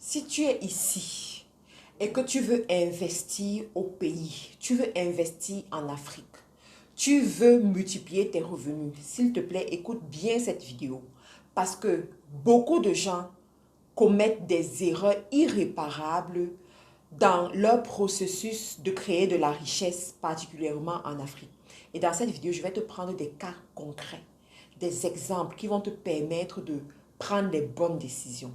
Si tu es ici et que tu veux investir au pays, tu veux investir en Afrique, tu veux multiplier tes revenus, s'il te plaît, écoute bien cette vidéo. Parce que beaucoup de gens commettent des erreurs irréparables dans leur processus de créer de la richesse, particulièrement en Afrique. Et dans cette vidéo, je vais te prendre des cas concrets, des exemples qui vont te permettre de prendre les bonnes décisions.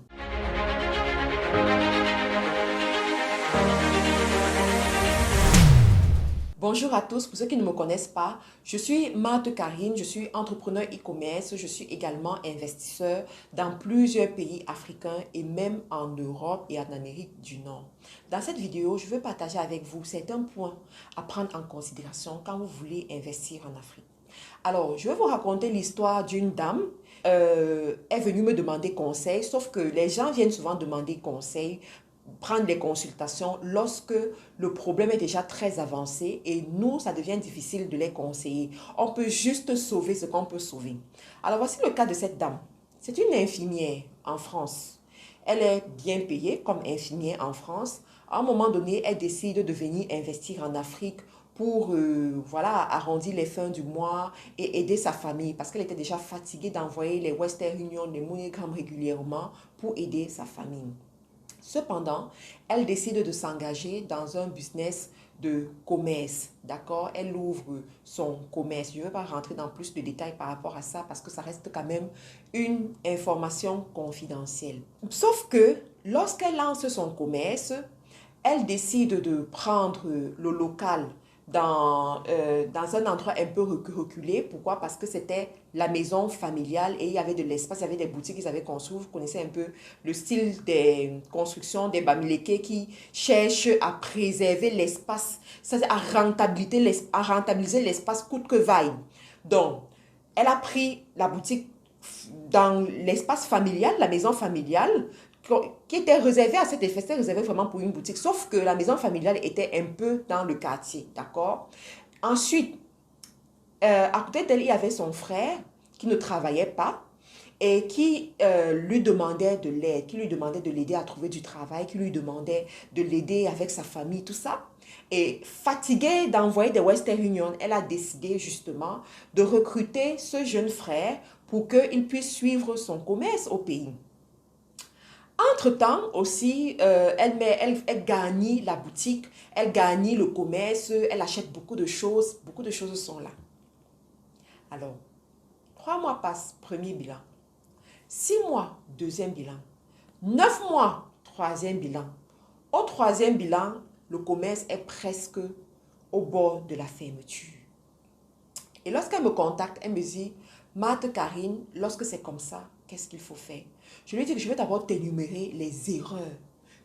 Bonjour à tous, pour ceux qui ne me connaissent pas, je suis Marthe Karine, je suis entrepreneur e-commerce, je suis également investisseur dans plusieurs pays africains et même en Europe et en Amérique du Nord. Dans cette vidéo, je veux partager avec vous certains points à prendre en considération quand vous voulez investir en Afrique. Alors, je vais vous raconter l'histoire d'une dame. Est venue me demander conseil, sauf que les gens viennent souvent demander conseil, prendre des consultations lorsque le problème est déjà très avancé et nous, ça devient difficile de les conseiller. On peut juste sauver ce qu'on peut sauver. Alors, voici le cas de cette dame. C'est une infirmière en France. Elle est bien payée comme infirmière en France. À un moment donné, elle décide de venir investir en Afrique pour voilà, arrondir les fins du mois et aider sa famille parce qu'elle était déjà fatiguée d'envoyer les Western Union, les MoneyGram régulièrement pour aider sa famille. Cependant, elle décide de s'engager dans un business de commerce, d'accord? Elle ouvre son commerce. Je ne vais pas rentrer dans plus de détails par rapport à ça parce que ça reste quand même une information confidentielle. Sauf que lorsqu'elle lance son commerce, elle décide de prendre le local dans un endroit un peu reculé. Pourquoi? Parce que c'était la maison familiale et il y avait de l'espace, il y avait des boutiques qu'ils avaient construites. Vous connaissez un peu le style des constructions des Bamileke qui cherchent à préserver l'espace, à rentabiliser l'espace coûte que vaille. Donc, elle a pris la boutique dans l'espace familial, la maison familiale, qui était réservée à cet effet, c'était réservé vraiment pour une boutique, sauf que la maison familiale était un peu dans le quartier, d'accord? Ensuite, à côté d'elle, il y avait son frère qui ne travaillait pas et qui lui demandait de l'aide, qui lui demandait de l'aider à trouver du travail, qui lui demandait de l'aider avec sa famille, tout ça. Et fatiguée d'envoyer des Western Union, elle a décidé justement de recruter ce jeune frère pour qu'il puisse suivre son commerce au pays. Entre-temps aussi, elle gagne la boutique, elle gagne le commerce, elle achète beaucoup de choses sont là. Alors, 3 mois passent, premier bilan. 6 mois, deuxième bilan. 9 mois, troisième bilan. Au troisième bilan, le commerce est presque au bord de la fermeture. Et lorsqu'elle me contacte, elle me dit, Marthe Karine, lorsque c'est comme ça, qu'est-ce qu'il faut faire? Je lui dis que je vais d'abord t'énumérer les erreurs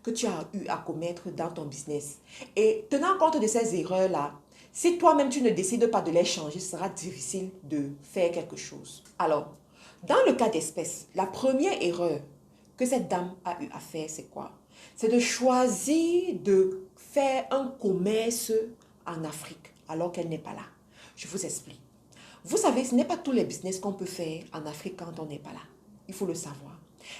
que tu as eu à commettre dans ton business. Et tenant compte de ces erreurs-là, si toi-même tu ne décides pas de les changer, ce sera difficile de faire quelque chose. Alors, dans le cas d'espèce, la première erreur que cette dame a eu à faire, c'est quoi? C'est de choisir de faire un commerce en Afrique alors qu'elle n'est pas là. Je vous explique. Vous savez, ce n'est pas tous les business qu'on peut faire en Afrique quand on n'est pas là. Il faut le savoir.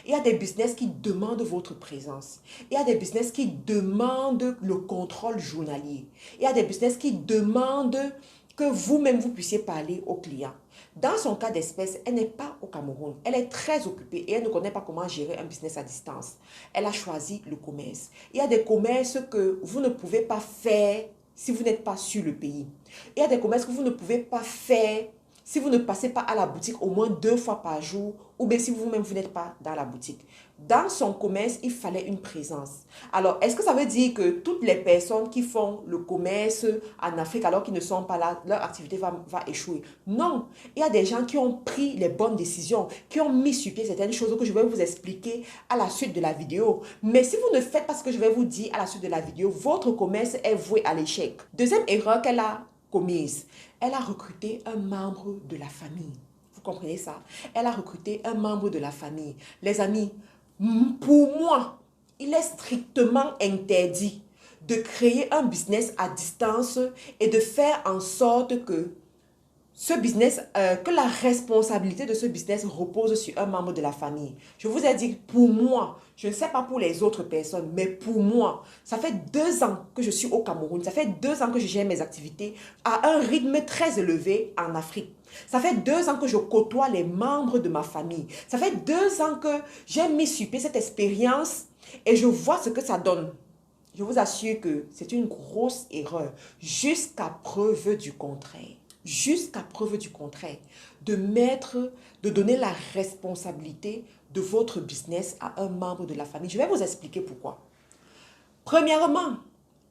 Il y a des business qui demandent votre présence. Il y a des business qui demandent le contrôle journalier. Il y a des business qui demandent que vous-même vous puissiez parler aux clients. Dans son cas d'espèce, elle n'est pas au Cameroun. Elle est très occupée et elle ne connaît pas comment gérer un business à distance. Elle a choisi le commerce. Il y a des commerces que vous ne pouvez pas faire si vous n'êtes pas sur le pays. Il y a des commerces que vous ne pouvez pas faire si vous ne passez pas à la boutique au moins 2 fois par jour ou bien si vous-même vous n'êtes pas dans la boutique. Dans son commerce, il fallait une présence. Alors, est-ce que ça veut dire que toutes les personnes qui font le commerce en Afrique alors qu'ils ne sont pas là, leur activité va échouer? Non, il y a des gens qui ont pris les bonnes décisions, qui ont mis sur pied certaines choses que je vais vous expliquer à la suite de la vidéo. Mais si vous ne faites pas ce que je vais vous dire à la suite de la vidéo, votre commerce est voué à l'échec. Deuxième erreur qu'elle a commise, elle a recruté un membre de la famille. Vous comprenez ça? Elle a recruté un membre de la famille. Les amis, pour moi, il est strictement interdit de créer un business à distance et de faire en sorte que ce business, que la responsabilité de ce business repose sur un membre de la famille. Je vous ai dit, pour moi, je ne sais pas pour les autres personnes, mais pour moi, ça fait 2 ans que je suis au Cameroun, ça fait 2 ans que je gère mes activités à un rythme très élevé en Afrique. Ça fait 2 ans que je côtoie les membres de ma famille. Ça fait 2 ans que j'ai mis sur pied cette expérience et je vois ce que ça donne. Je vous assure que c'est une grosse erreur jusqu'à preuve du contraire. Jusqu'à preuve du contraire, de donner la responsabilité de votre business à un membre de la famille. Je vais vous expliquer pourquoi. Premièrement,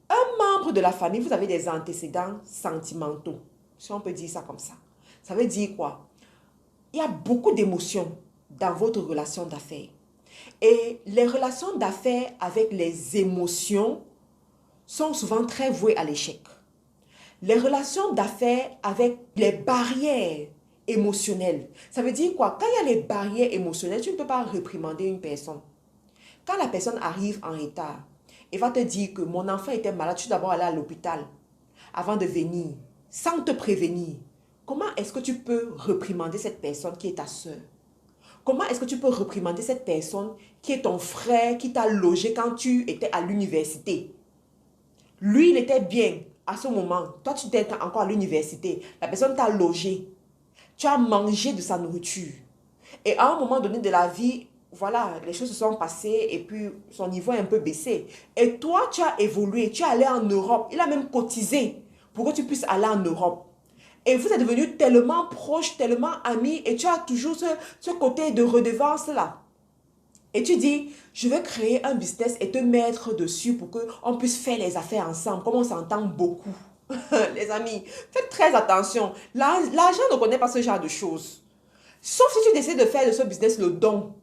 un membre de la famille, vous avez des antécédents sentimentaux, si on peut dire ça comme ça. Ça veut dire quoi? Il y a beaucoup d'émotions dans votre relation d'affaires. Et les relations d'affaires avec les émotions sont souvent très vouées à l'échec. Les relations d'affaires avec les barrières émotionnelles. Ça veut dire quoi? Quand il y a les barrières émotionnelles, tu ne peux pas réprimander une personne. Quand la personne arrive en retard et va te dire que mon enfant était malade, tu dois d'abord aller à l'hôpital avant de venir, sans te prévenir. Comment est-ce que tu peux réprimander cette personne qui est ta soeur? Comment est-ce que tu peux réprimander cette personne qui est ton frère, qui t'a logé quand tu étais à l'université? Lui, il était bien à ce moment. Toi, tu étais encore à l'université. La personne t'a logé. Tu as mangé de sa nourriture. Et à un moment donné de la vie, voilà, les choses se sont passées et puis son niveau est un peu baissé. Et toi, tu as évolué. Tu es allé en Europe. Il a même cotisé pour que tu puisses aller en Europe. Et vous êtes devenus tellement proches, tellement amis et tu as toujours ce côté de redevance là. Et tu dis, je vais créer un business et te mettre dessus pour qu'on puisse faire les affaires ensemble, comme on s'entend beaucoup. Les amis, faites très attention. L'argent ne connaît pas ce genre de choses. Sauf si tu décides de faire de ce business le don.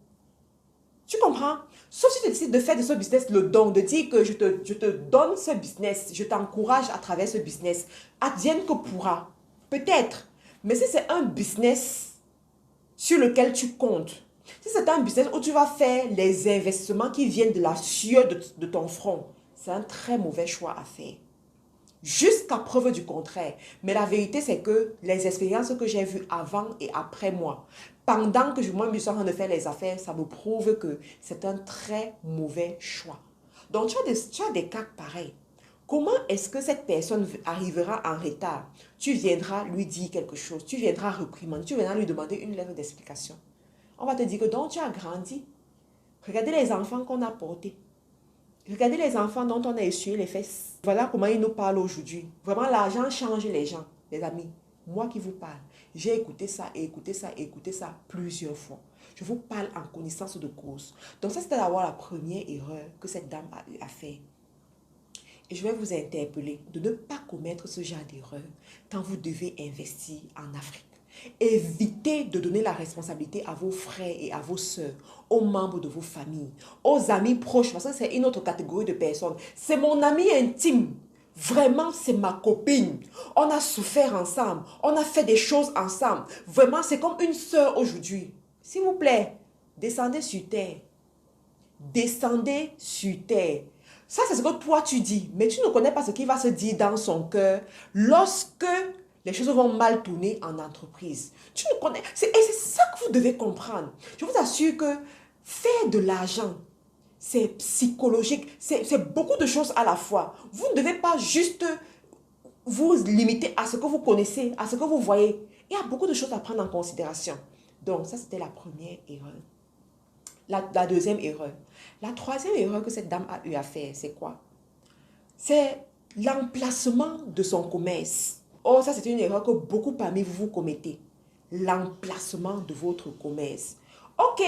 Tu comprends? Sauf si tu décides de faire de ce business le don, de dire que je te donne ce business, je t'encourage à travers ce business. Advienne que pourra. Peut-être. Mais si c'est un business sur lequel tu comptes, si c'est un business où tu vas faire les investissements qui viennent de la sueur de ton front, c'est un très mauvais choix à faire. Jusqu'à preuve du contraire. Mais la vérité, c'est que les expériences que j'ai vues avant et après moi, pendant que moi, je suis en train de faire les affaires, ça me prouve que c'est un très mauvais choix. Donc, tu as des cas pareils. Comment est-ce que cette personne arrivera en retard? Tu viendras lui dire quelque chose, tu viendras réprimander, tu viendras lui demander une lettre d'explication. On va te dire que donc tu as grandi. Regardez les enfants qu'on a portés. Regardez les enfants dont on a essuyé les fesses. Voilà comment ils nous parlent aujourd'hui. Vraiment, l'argent change les gens, les amis. Moi qui vous parle, j'ai écouté ça et écouté ça et écouté ça plusieurs fois. Je vous parle en connaissance de cause. Donc ça, c'était d'abord la première erreur que cette dame a eu à faire. Et je vais vous interpeller de ne pas commettre ce genre d'erreur quand vous devez investir en Afrique. Évitez de donner la responsabilité à vos frères et à vos sœurs, aux membres de vos familles, aux amis proches, parce que c'est une autre catégorie de personnes. C'est mon ami intime. Vraiment, c'est ma copine. On a souffert ensemble. On a fait des choses ensemble. Vraiment, c'est comme une sœur aujourd'hui. S'il vous plaît, descendez sur terre. Descendez sur terre. Ça, c'est ce que toi, tu dis. Mais tu ne connais pas ce qui va se dire dans son cœur lorsque les choses vont mal tourner en entreprise. Tu ne connais... Et c'est ça que vous devez comprendre. Je vous assure que faire de l'argent, c'est psychologique. C'est beaucoup de choses à la fois. Vous ne devez pas juste vous limiter à ce que vous connaissez, à ce que vous voyez. Il y a beaucoup de choses à prendre en considération. Donc, ça, c'était la première erreur. La deuxième erreur. La troisième erreur que cette dame a eu à faire, c'est quoi? C'est l'emplacement de son commerce. Oh, ça c'est une erreur que beaucoup parmi vous commettez. L'emplacement de votre commerce. Ok,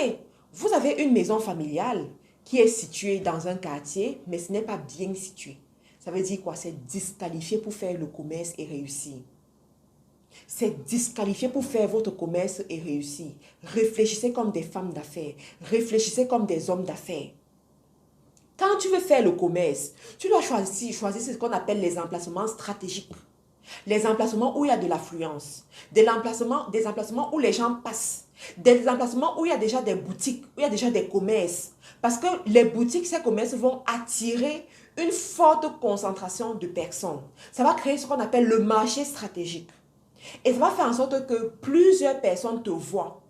vous avez une maison familiale qui est située dans un quartier, mais ce n'est pas bien situé. Ça veut dire quoi? C'est disqualifié pour faire le commerce et réussir. C'est disqualifié pour faire votre commerce et réussir. Réfléchissez comme des femmes d'affaires. Réfléchissez comme des hommes d'affaires. Quand tu veux faire le commerce, tu dois choisir ce qu'on appelle les emplacements stratégiques. Les emplacements où il y a de l'affluence. Des emplacements où les gens passent. Des emplacements où il y a déjà des boutiques, où il y a déjà des commerces. Parce que les boutiques, ces commerces vont attirer une forte concentration de personnes. Ça va créer ce qu'on appelle le marché stratégique. Et ça va faire en sorte que plusieurs personnes te voient.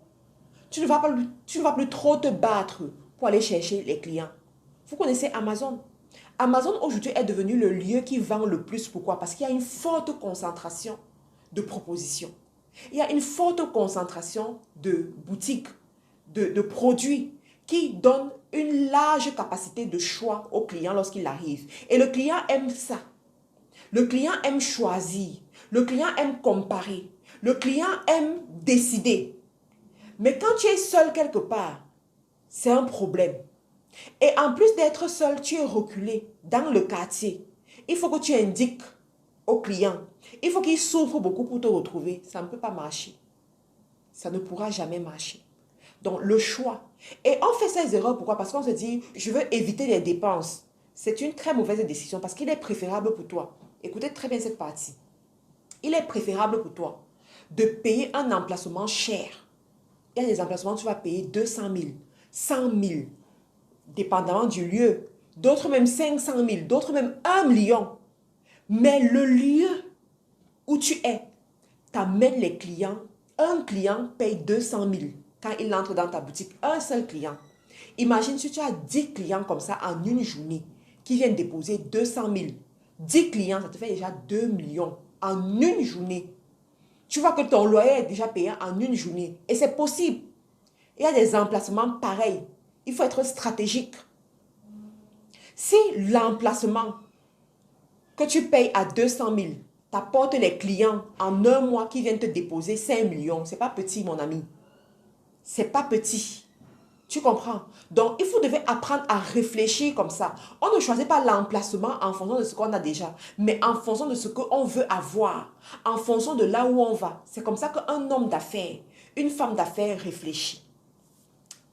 Tu ne vas plus trop te battre pour aller chercher les clients. Vous connaissez Amazon. Amazon aujourd'hui est devenu le lieu qui vend le plus. Pourquoi? Parce qu'il y a une forte concentration de propositions. Il y a une forte concentration de boutiques, de produits qui donnent une large capacité de choix au client lorsqu'il arrive. Et le client aime ça. Le client aime choisir. Le client aime comparer. Le client aime décider. Mais quand tu es seul quelque part, c'est un problème. Et en plus d'être seul, tu es reculé dans le quartier. Il faut que tu indiques au client. Il faut qu'il souffre beaucoup pour te retrouver. Ça ne peut pas marcher. Ça ne pourra jamais marcher. Donc, le choix. Et on fait ces erreurs, pourquoi? Parce qu'on se dit, je veux éviter les dépenses. C'est une très mauvaise décision parce qu'il est préférable pour toi. Écoutez très bien cette partie. Il est préférable pour toi de payer un emplacement cher. Il y a des emplacements où tu vas payer 200 000, 100 000, dépendamment du lieu. D'autres même 500 000, d'autres même 1 million. Mais le lieu où tu es t'amène les clients. Un client paye 200 000 quand il entre dans ta boutique. Un seul client. Imagine si tu as 10 clients comme ça en une journée qui viennent déposer 200 000. 10 clients, ça te fait déjà 2 millions en une journée. Tu vois que ton loyer est déjà payé en une journée. Et c'est possible. Il y a des emplacements pareils. Il faut être stratégique. Si l'emplacement que tu payes à 200 000 t'apporte les clients en un mois qui viennent te déposer 5 millions, c'est pas petit, mon ami. C'est pas petit. Tu comprends? Donc, il faut devait apprendre à réfléchir comme ça. On ne choisit pas l'emplacement en fonction de ce qu'on a déjà, mais en fonction de ce qu'on veut avoir, en fonction de là où on va. C'est comme ça qu'un homme d'affaires, une femme d'affaires réfléchit.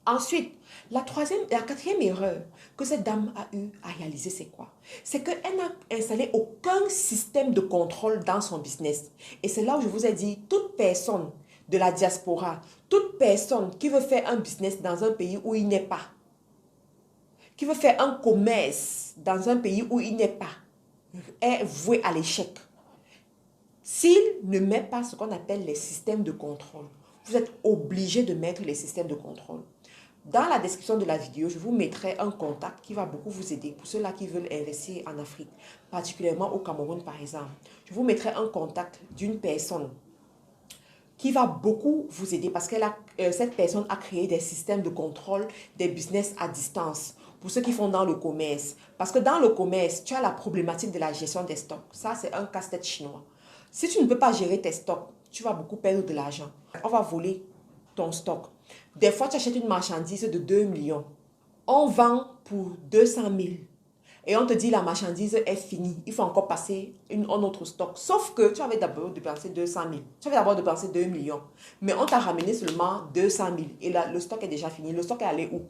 Ensuite, la quatrième erreur que cette dame a eu à réaliser, c'est quoi? C'est qu'elle n'a installé aucun système de contrôle dans son business. Et c'est là où je vous ai dit, toute personne de la diaspora, toute personne qui veut faire un business dans un pays où il n'est pas, qui veut faire un commerce dans un pays où il n'est pas, est voué à l'échec. S'il ne met pas ce qu'on appelle les systèmes de contrôle, vous êtes obligé de mettre les systèmes de contrôle. Dans la description de la vidéo, je vous mettrai un contact qui va beaucoup vous aider pour ceux-là qui veulent investir en Afrique, particulièrement au Cameroun par exemple. Je vous mettrai un contact d'une personne qui va beaucoup vous aider parce que cette personne a créé des systèmes de contrôle des business à distance pour ceux qui font dans le commerce. Parce que dans le commerce, tu as la problématique de la gestion des stocks. Ça, c'est un casse-tête chinois. Si tu ne peux pas gérer tes stocks, tu vas beaucoup perdre de l'argent. On va voler ton stock. Des fois, tu achètes une marchandise de 2 millions. On vend pour 200 000. Et on te dit la marchandise est finie. Il faut encore passer un autre stock. Sauf que tu avais d'abord dépensé 200 000. Tu avais d'abord dépensé 2 millions. Mais on t'a ramené seulement 200 000. Et là, le stock est déjà fini. Le stock est allé où?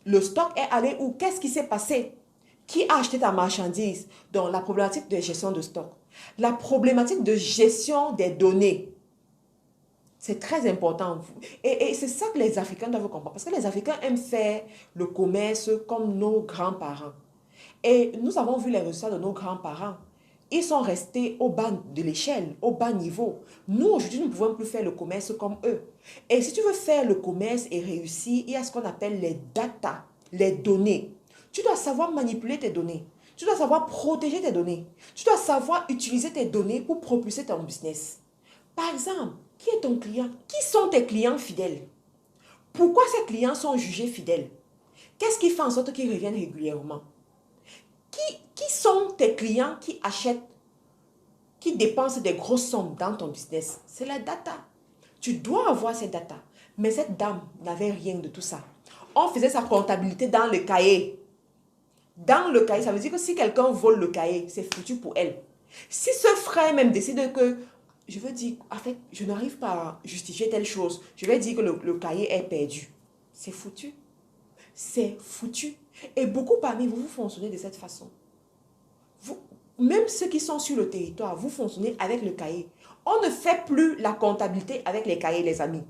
Le stock est allé où? Qu'est-ce qui s'est passé? Qui a acheté ta marchandise? Donc, la problématique de gestion de stock. La problématique de gestion des données. C'est très important. Et c'est ça que les Africains doivent comprendre. Parce que les Africains aiment faire le commerce comme nos grands-parents. Et nous avons vu les résultats de nos grands-parents. Ils sont restés au bas de l'échelle, au bas niveau. Nous, aujourd'hui, nous ne pouvons plus faire le commerce comme eux. Et si tu veux faire le commerce et réussir, il y a ce qu'on appelle les data, les données. Tu dois savoir manipuler tes données. Tu dois savoir protéger tes données. Tu dois savoir utiliser tes données pour propulser ton business. Par exemple, qui est ton client? Qui sont tes clients fidèles? Pourquoi ces clients sont jugés fidèles? Qu'est-ce qui fait en sorte qu'ils reviennent régulièrement? Qui sont tes clients qui achètent, qui dépensent des grosses sommes dans ton business? C'est la data. Tu dois avoir ces data. Mais cette dame n'avait rien de tout ça. On faisait sa comptabilité dans le cahier. Dans le cahier, ça veut dire que si quelqu'un vole le cahier, c'est foutu pour elle. Si ce frère même décide que, je veux dire, en fait, je n'arrive pas à justifier telle chose, je vais dire que le cahier est perdu. C'est foutu. C'est foutu. Et beaucoup parmi vous, vous fonctionnez de cette façon. Même ceux qui sont sur le territoire, vous fonctionnez avec le cahier. On ne fait plus la comptabilité avec les cahiers, les amis.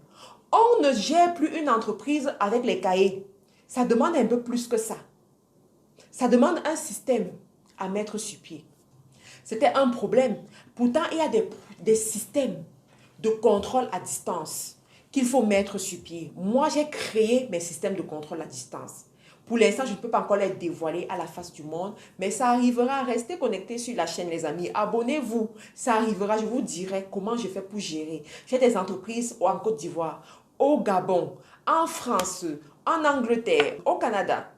On ne gère plus une entreprise avec les cahiers. Ça demande un peu plus que ça. Ça demande un système à mettre sur pied. C'était un problème. Pourtant, il y a des systèmes de contrôle à distance qu'il faut mettre sur pied. Moi, j'ai créé mes systèmes de contrôle à distance. Pour l'instant, je ne peux pas encore les dévoiler à la face du monde, mais ça arrivera. Restez connectés sur la chaîne, les amis. Abonnez-vous. Ça arrivera. Je vous dirai comment je fais pour gérer. J'ai des entreprises en Côte d'Ivoire, au Gabon, en France, en Angleterre, au Canada,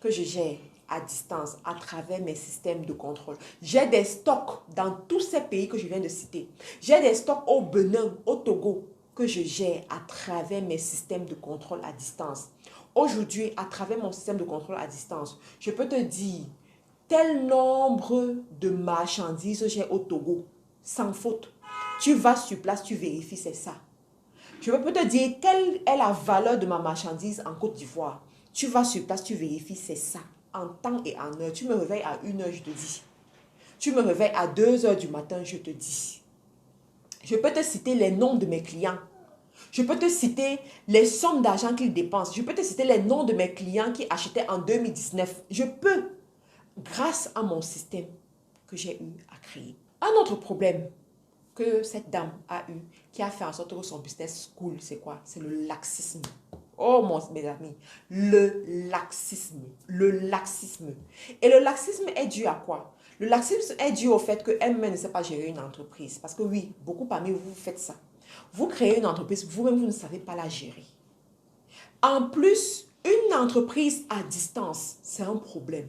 que je gère à distance à travers mes systèmes de contrôle. J'ai des stocks dans tous ces pays que je viens de citer. J'ai des stocks au Bénin, au Togo, que je gère à travers mes systèmes de contrôle à distance. Aujourd'hui, à travers mon système de contrôle à distance, je peux te dire tel nombre de marchandises j'ai au Togo, sans faute. Tu vas sur place, tu vérifies, c'est ça. Je peux te dire quelle est la valeur de ma marchandise en Côte d'Ivoire. Tu vas sur place, tu vérifies, c'est ça. En temps et en heure. Tu me réveilles à 1 heure, je te dis. Tu me réveilles à 2 heures du matin, je te dis. Je peux te citer les noms de mes clients. Je peux te citer les sommes d'argent qu'ils dépensent. Je peux te citer les noms de mes clients qui achetaient en 2019. Je peux, grâce à mon système que j'ai eu à créer. Un autre problème que cette dame a eu, qui a fait en sorte que son business coule, c'est quoi? C'est le laxisme. Oh mes amis, le laxisme. Le laxisme. Et le laxisme est dû à quoi? Le laxisme est dû au fait qu'elle-même ne sait pas gérer une entreprise. Parce que oui, beaucoup parmi vous, vous faites ça. Vous créez une entreprise, vous-même, vous ne savez pas la gérer. En plus, une entreprise à distance, c'est un problème.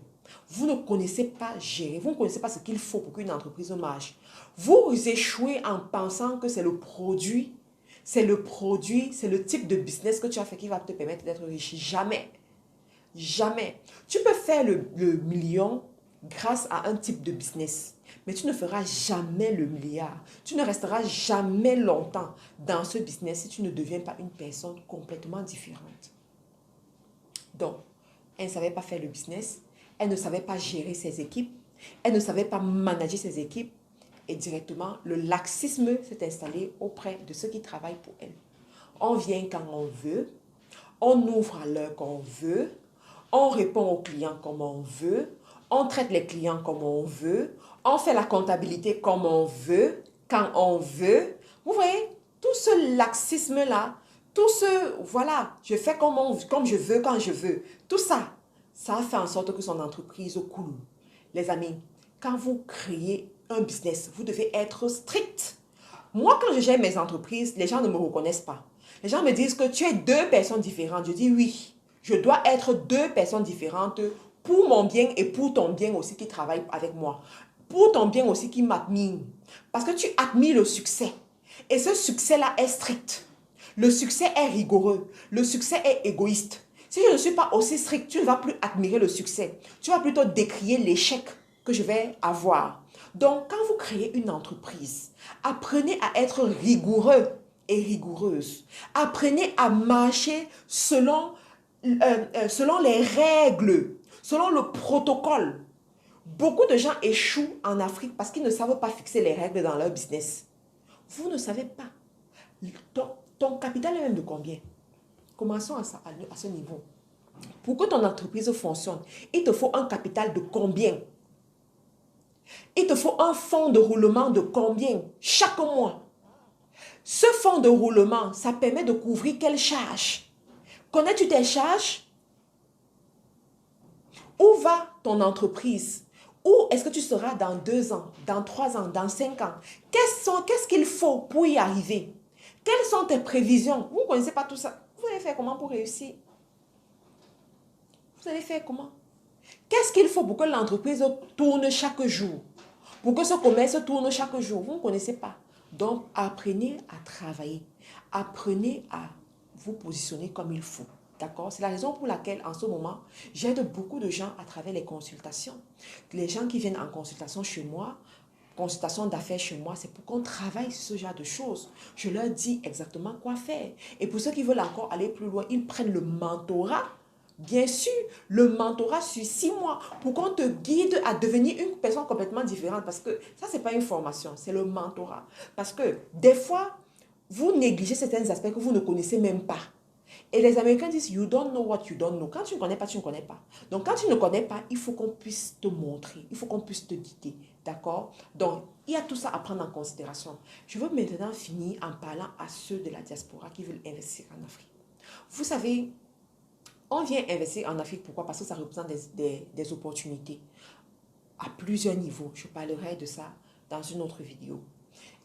Vous ne connaissez pas gérer, vous ne connaissez pas ce qu'il faut pour qu'une entreprise marche. Vous échouez en pensant que c'est le produit, c'est le type de business que tu as fait qui va te permettre d'être riche. Jamais. Jamais. Tu peux faire le million grâce à un type de business, mais tu ne feras jamais le milliard. Tu ne resteras jamais longtemps dans ce business si tu ne deviens pas une personne complètement différente. Donc, elle ne savait pas faire le business, elle ne savait pas gérer ses équipes, elle ne savait pas manager ses équipes et directement, le laxisme s'est installé auprès de ceux qui travaillent pour elle. On vient quand on veut, on ouvre à l'heure qu'on veut, on répond aux clients comme on veut, on traite les clients comme on veut, on fait la comptabilité comme on veut, quand on veut. Vous voyez, tout ce laxisme-là, tout ce, voilà, je fais comme je veux, quand je veux. Tout ça, ça a fait en sorte que son entreprise coule. Les amis, quand vous créez un business, vous devez être strict. Moi, quand je gère mes entreprises, les gens ne me reconnaissent pas. Les gens me disent que tu es deux personnes différentes. Je dis oui, je dois être deux personnes différentes pour mon bien et pour ton bien aussi qui travaille avec moi. Pour ton bien aussi qui m'admire. Parce que tu admires le succès. Et ce succès-là est strict. Le succès est rigoureux. Le succès est égoïste. Si je ne suis pas aussi strict, tu ne vas plus admirer le succès. Tu vas plutôt décrier l'échec que je vais avoir. Donc, quand vous créez une entreprise, apprenez à être rigoureux et rigoureuse. Apprenez à marcher selon les règles, selon le protocole. Beaucoup de gens échouent en Afrique parce qu'ils ne savent pas fixer les règles dans leur business. Vous ne savez pas. Ton capital est même de combien? Commençons à ce niveau. Pour que ton entreprise fonctionne, il te faut un capital de combien? Il te faut un fonds de roulement de combien chaque mois? Ce fonds de roulement, ça permet de couvrir quelles charges? Connais-tu tes charges? Où va ton entreprise? Où est-ce que tu seras dans 2 ans, dans 3 ans, dans 5 ans? Qu'est-ce qu'il faut pour y arriver? Quelles sont tes prévisions? Vous ne connaissez pas tout ça. Vous allez faire comment pour réussir? Vous allez faire comment? Qu'est-ce qu'il faut pour que l'entreprise tourne chaque jour? Pour que ce commerce tourne chaque jour? Vous ne connaissez pas. Donc, apprenez à travailler. Apprenez à vous positionner comme il faut. D'accord? C'est la raison pour laquelle, en ce moment, j'aide beaucoup de gens à travers les consultations. Les gens qui viennent en consultation chez moi, consultation d'affaires chez moi, c'est pour qu'on travaille sur ce genre de choses. Je leur dis exactement quoi faire. Et pour ceux qui veulent encore aller plus loin, ils prennent le mentorat. Bien sûr, le mentorat sur 6 mois pour qu'on te guide à devenir une personne complètement différente. Parce que ça, ce n'est pas une formation, c'est le mentorat. Parce que des fois, vous négligez certains aspects que vous ne connaissez même pas. Et les Américains disent, you don't know what you don't know. Quand tu ne connais pas, tu ne connais pas. Donc, quand tu ne connais pas, il faut qu'on puisse te montrer. Il faut qu'on puisse te guider. D'accord? Donc, il y a tout ça à prendre en considération. Je veux maintenant finir en parlant à ceux de la diaspora qui veulent investir en Afrique. Vous savez, on vient investir en Afrique. Pourquoi? Parce que ça représente des opportunités à plusieurs niveaux. Je parlerai de ça dans une autre vidéo.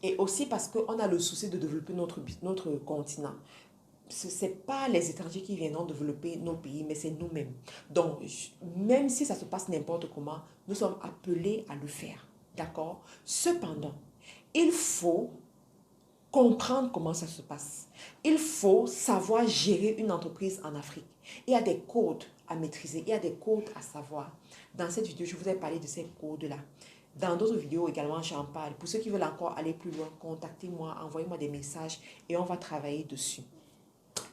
Et aussi parce qu'on a le souci de développer notre continent. Ce n'est pas les étrangers qui viendront développer nos pays, mais c'est nous-mêmes. Donc, même si ça se passe n'importe comment, nous sommes appelés à le faire. D'accord? Cependant, il faut comprendre comment ça se passe. Il faut savoir gérer une entreprise en Afrique. Il y a des codes à maîtriser, il y a des codes à savoir. Dans cette vidéo, je vous ai parlé de ces codes-là. Dans d'autres vidéos également, j'en parle. Pour ceux qui veulent encore aller plus loin, contactez-moi, envoyez-moi des messages et on va travailler dessus.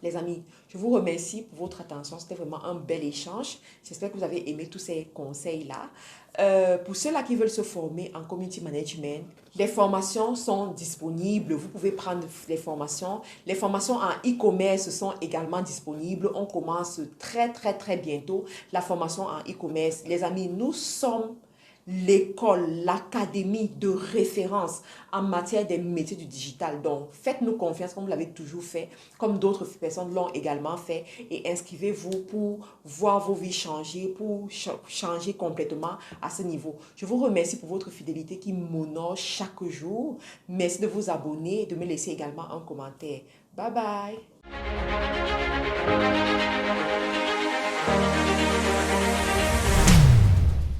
Les amis, je vous remercie pour votre attention. C'était vraiment un bel échange. J'espère que vous avez aimé tous ces conseils-là. Pour ceux-là qui veulent se former en community management, les formations sont disponibles. Vous pouvez prendre les formations. Les formations en e-commerce sont également disponibles. On commence très bientôt la formation en e-commerce. Les amis, nous sommes l'école, l'académie de référence en matière des métiers du digital. Donc, faites-nous confiance comme vous l'avez toujours fait, comme d'autres personnes l'ont également fait et inscrivez-vous pour voir vos vies changer, pour changer complètement à ce niveau. Je vous remercie pour votre fidélité qui m'honore chaque jour. Merci de vous abonner et de me laisser également un commentaire. Bye bye.